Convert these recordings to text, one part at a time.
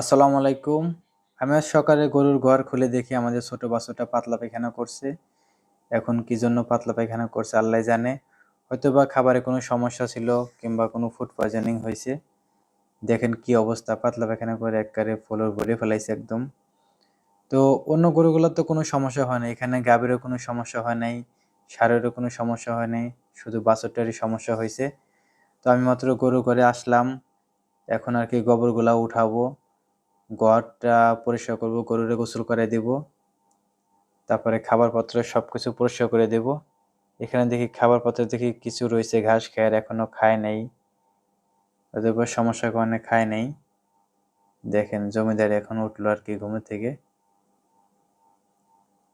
আসসালামু আলাইকুম। আমি আজ সকালে গরুর ঘর খুলে দেখি আমাদের ছোট বাছুরটা পাতলা পায়খানা করছে। এখন কি জন্য পাতলা পায়খানা করছে আল্লাহই জানে। হয়তোবা খাবারে কোনো সমস্যা ছিল কিংবা কোনো ফুড পয়জনিং হয়েছে। দেখেন কি অবস্থা, পাতলা পায়খানা করে একবারে ফ্লোর ভরে ফেলাইছে একদম। তো অন্য গরুগুলোর তো কোনো সমস্যা হয় না, এখানে গাভীরও কোনো সমস্যা হয় নাই, ষাঁড়েরও কোনো সমস্যা হয় নাই, শুধু বাছুরটারই সমস্যা হয়েছে। তো আমি মাত্র গরু ঘরে আসলাম, এখন আর কি গোবরগুলা উঠাবো, ঘরটা পরিষ্কার করব, গরুরে গোসল করে দেব, তারপরে খাবার পত্র সবকিছু পরিষ্কার করে দেব। এখানে দেখি খাবার পত্র দেখি কিছু রয়েছে, ঘাস খায় এখনো খায় নাই, ওদের উপর সমস্যার কারণে খায় নাই। দেখেন জমিদার এখন উঠলো আর কি ঘুম থেকে।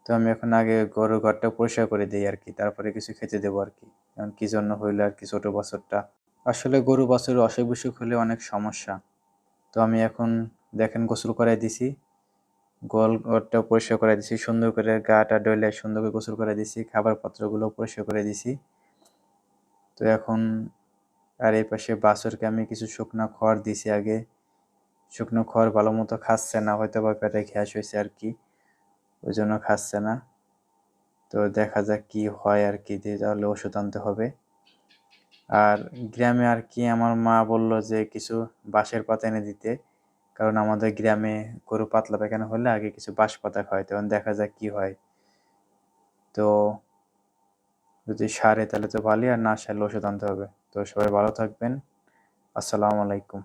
তো আমি এখন আগে গরুর ঘরটা পরিষ্কার করে দিই আর কি, তারপরে কিছু খেতে দেবো আর কি। এখন কি জন্য হইলো আর কি ছোট বছরটা, আসলে গরু বছর অসুখ বিসুখ হলে অনেক সমস্যা। তো আমি এখন দেখেন গোসল করাই দিছি, ঘরটা পরিষ্কার করে দিছি, সুন্দর করে গাটা ডলে সুন্দর করে গোসল করে দিছি, খাবার পত্রগুলো পরিষ্কার করে দিছি। তো এখন আর এই পাশে বাছুরকে আমি কিছু শুকনো খড় দিছি আগে। শুকনো খড় ভালো মতো খাচ্ছে না, হয়তো বা পেটে গ্যাস হয়েছে আর কি, ওই জন্য খাচ্ছে না। তো দেখা যাক কি হয় আর কি, দিয়ে তাহলে ওষুধ আনতে হবে। আর গ্রামে আর কি আমার মা বলল যে কিছু বাঁশের পাতা এনে দিতে, কারণ আমাদের গ্রামে গরু পাতলা পায়খানা হলে আগে কিছু বাঁশ পাতা খায়, তখন দেখা যাক কি হয়। তো যদি সারে তাহলে তো ভালোই, আর না সারলে ওষুধ আনতে হবে। তো সবাই ভালো থাকবেন। আসসালামু আলাইকুম।